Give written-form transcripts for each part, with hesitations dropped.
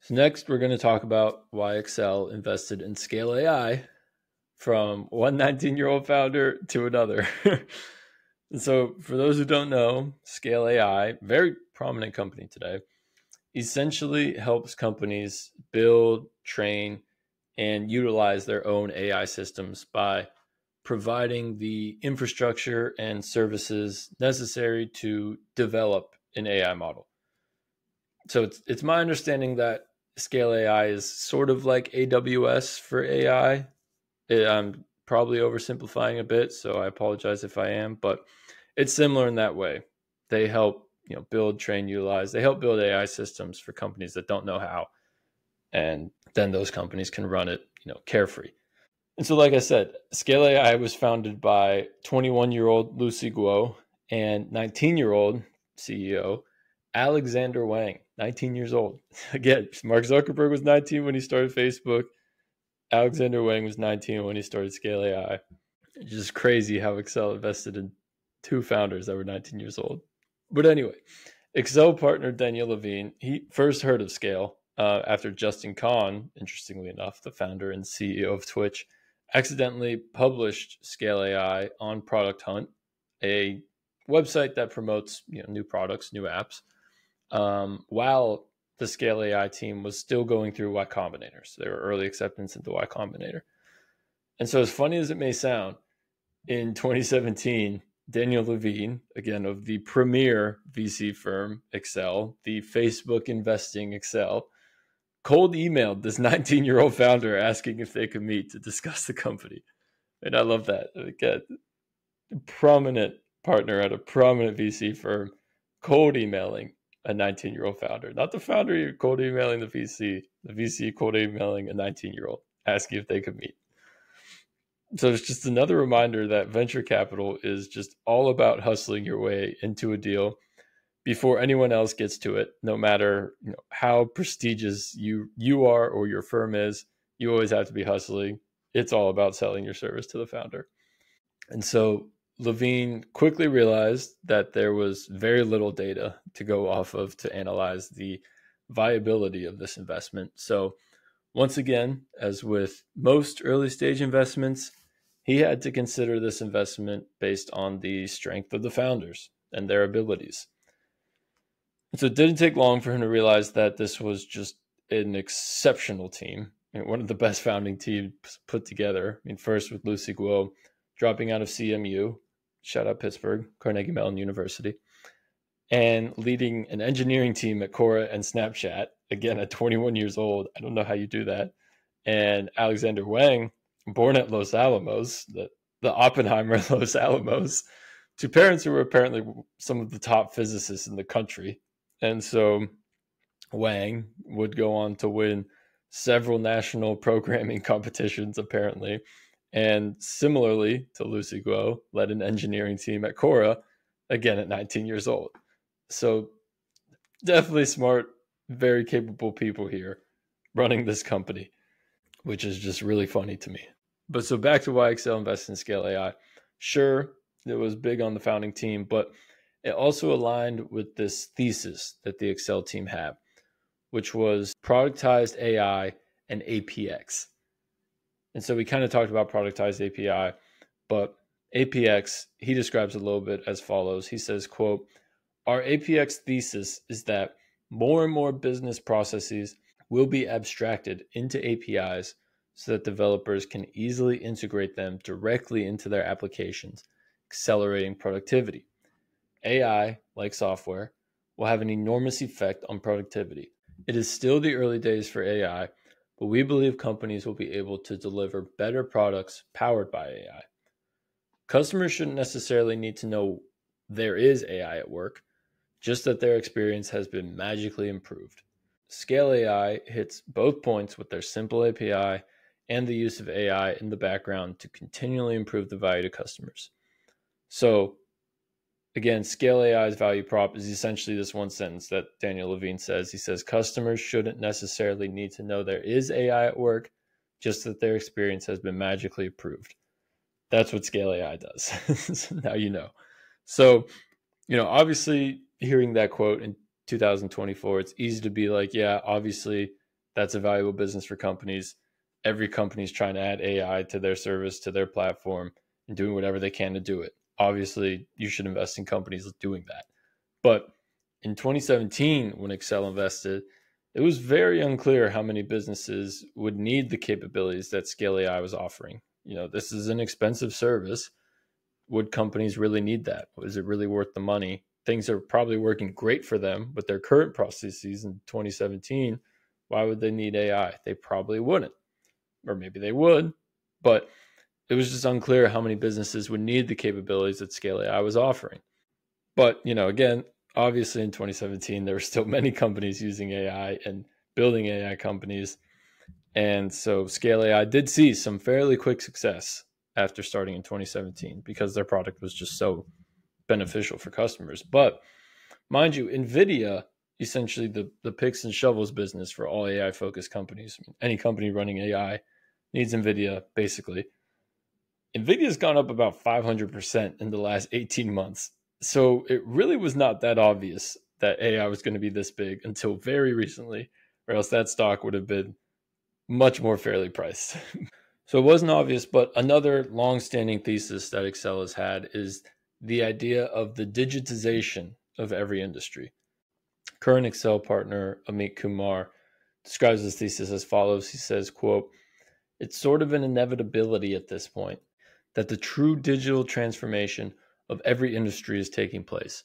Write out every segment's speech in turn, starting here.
So next, we're going to talk about why Accel invested in Scale AI from one 19-year-old founder to another. And so for those who don't know, Scale AI, very prominent company today, essentially helps companies build, train, and utilize their own AI systems by providing the infrastructure and services necessary to develop an AI model. So it's my understanding that Scale AI is sort of like AWS for AI. I'm probably oversimplifying a bit, so I apologize if I am, but it's similar in that way. They help, build, train, utilize. They help build AI systems for companies that don't know how, and then those companies can run it, carefree. And so, like I said, Scale AI was founded by 21-year-old Lucy Guo and 19-year-old CEO Alexander Wang, 19 years old. Again, Mark Zuckerberg was 19 when he started Facebook. Alexander Wang was 19 when he started Scale AI. It's just crazy how Accel invested in two founders that were 19 years old. But anyway, Accel partner Daniel Levine, he first heard of Scale after Justin Kan, interestingly enough, the founder and CEO of Twitch, accidentally published Scale AI on Product Hunt, a website that promotes new products, new apps, while the Scale AI team was still going through Y Combinator. So they were early acceptance into Y Combinator. And so as funny as it may sound, in 2017, Daniel Levine, again, of the premier VC firm Accel, the Facebook investing Accel, cold emailed this 19-year-old founder asking if they could meet to discuss the company. And I love that. Again, a prominent partner at a prominent VC firm cold emailing a 19-year-old founder. Not the founder cold emailing the VC cold emailing a 19-year-old asking if they could meet. So it's just another reminder that venture capital is just all about hustling your way into a deal before anyone else gets to it. No matter how prestigious you are or your firm is, you always have to be hustling. It's all about selling your service to the founder. And so Levine quickly realized that there was very little data to go off of to analyze the viability of this investment. So once again, as with most early stage investments, he had to consider this investment based on the strength of the founders and their abilities. So it didn't take long for him to realize that this was just an exceptional team, one of the best founding teams put together. First with Lucy Guo dropping out of CMU, shout out Pittsburgh, Carnegie Mellon University, and leading an engineering team at Quora and Snapchat, again at 21 years old. I don't know how you do that. And Alexander Wang, born at Los Alamos, the Oppenheimer Los Alamos, to parents who were apparently some of the top physicists in the country. And so Wang would go on to win several national programming competitions, apparently. And similarly to Lucy Guo, led an engineering team at Quora, again at 19 years old. So definitely smart, very capable people here running this company, which is just really funny to me. But so back to why Accel invested in Scale AI. Sure, it was big on the founding team, but it also aligned with this thesis that the Accel team had, which was productized AI and APX. And so we kind of talked about productized API, but APX, he describes a little bit as follows. He says, quote, "Our APX thesis is that more and more business processes will be abstracted into APIs so that developers can easily integrate them directly into their applications, accelerating productivity. AI, like software, will have an enormous effect on productivity. It is still the early days for AI, but we believe companies will be able to deliver better products powered by AI. Customers shouldn't necessarily need to know there is AI at work, just that their experience has been magically improved. Scale AI hits both points with their simple API and the use of AI in the background to continually improve the value to customers." So again, Scale AI's value prop is essentially this one sentence that Daniel Levine says. He says, customers shouldn't necessarily need to know there is AI at work, just that their experience has been magically improved. That's what Scale AI does. So now you know. So, obviously hearing that quote in 2024, it's easy to be like, yeah, obviously That's a valuable business for companies. Every company is trying to add AI to their service, to their platform, and doing whatever they can to do it. Obviously, you should invest in companies doing that. But in 2017, when Accel invested, it was very unclear how many businesses would need the capabilities that Scale AI was offering. This is an expensive service. Would companies really need that? Was it really worth the money? Things are probably working great for them with their current processes in 2017. Why would they need AI? They probably wouldn't. Or maybe they would, but it was just unclear how many businesses would need the capabilities that Scale AI was offering. But, again, obviously in 2017, there were still many companies using AI and building AI companies. And so Scale AI did see some fairly quick success after starting in 2017 because their product was just so beneficial for customers. But mind you, NVIDIA, essentially the picks and shovels business for all AI focused companies. Any company running AI needs NVIDIA, basically. NVIDIA's gone up about 500% in the last 18 months. So it really was not that obvious that AI was going to be this big until very recently, or else that stock would have been much more fairly priced. So it wasn't obvious, but another long-standing thesis that Accel has had is the idea of the digitization of every industry. Current Accel partner Amit Kumar describes this thesis as follows. He says, quote, "It's sort of an inevitability at this point that the true digital transformation of every industry is taking place.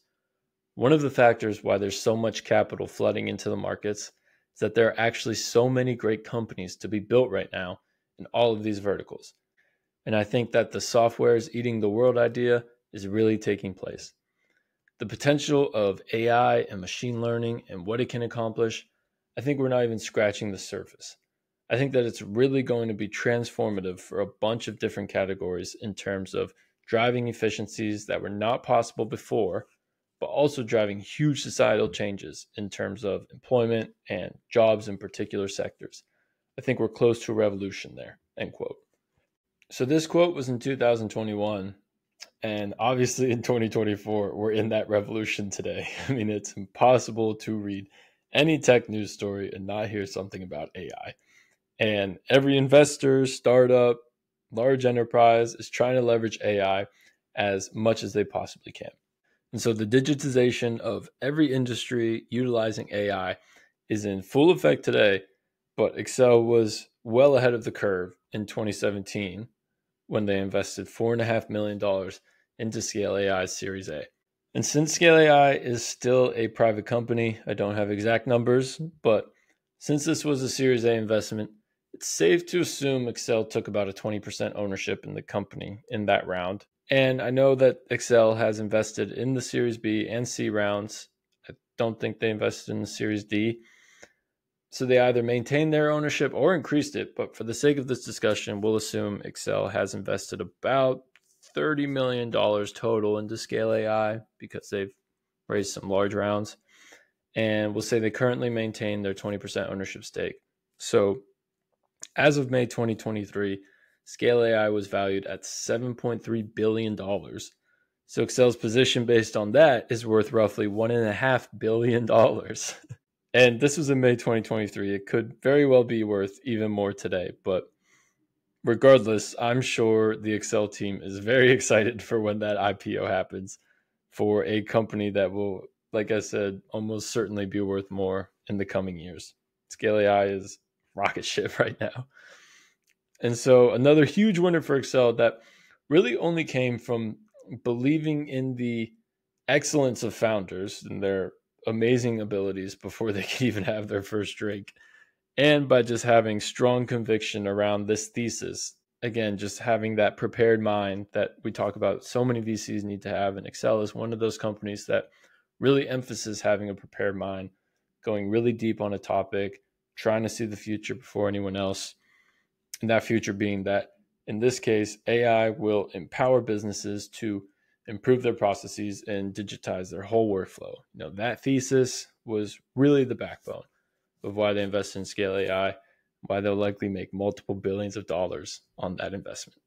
One of the factors why there's so much capital flooding into the markets is that there are actually so many great companies to be built right now in all of these verticals. And I think that the software is eating the world idea is really taking place. The potential of AI and machine learning and what it can accomplish, I think we're not even scratching the surface. I think that it's really going to be transformative for a bunch of different categories in terms of driving efficiencies that were not possible before, but also driving huge societal changes in terms of employment and jobs in particular sectors. I think we're close to a revolution there," end quote. So this quote was in 2021, and obviously in 2024, we're in that revolution today. I mean, it's impossible to read any tech news story and not hear something about AI. And every investor, startup, large enterprise is trying to leverage AI as much as they possibly can. And so the digitization of every industry utilizing AI is in full effect today, but Accel was well ahead of the curve in 2017 when they invested $4.5 million into Scale AI's Series A. And since Scale AI is still a private company, I don't have exact numbers, but since this was a Series A investment, it's safe to assume Accel took about a 20% ownership in the company in that round. And I know that Accel has invested in the Series B and C rounds. I don't think they invested in the Series D. So they either maintained their ownership or increased it. But for the sake of this discussion, we'll assume Accel has invested about $30 million total into Scale AI because they've raised some large rounds. And we'll say they currently maintain their 20% ownership stake. So as of May 2023, Scale AI was valued at $7.3 billion. So Accel's position based on that is worth roughly $1.5 billion. And this was in May 2023. It could very well be worth even more today. But regardless, I'm sure the Accel team is very excited for when that IPO happens for a company that will, like I said, almost certainly be worth more in the coming years. Scale AI is rocket ship right now. And so another huge winner for Accel that really only came from believing in the excellence of founders and their amazing abilities before they could even have their first drink, and by just having strong conviction around this thesis. Again, just having that prepared mind that we talk about so many VCs need to have, and Accel is one of those companies that really emphasizes having a prepared mind, going really deep on a topic, trying to see the future before anyone else. And that future being that, in this case, AI will empower businesses to improve their processes and digitize their whole workflow. That thesis was really the backbone of why they invested in Scale AI, why they'll likely make multiple billions of dollars on that investment.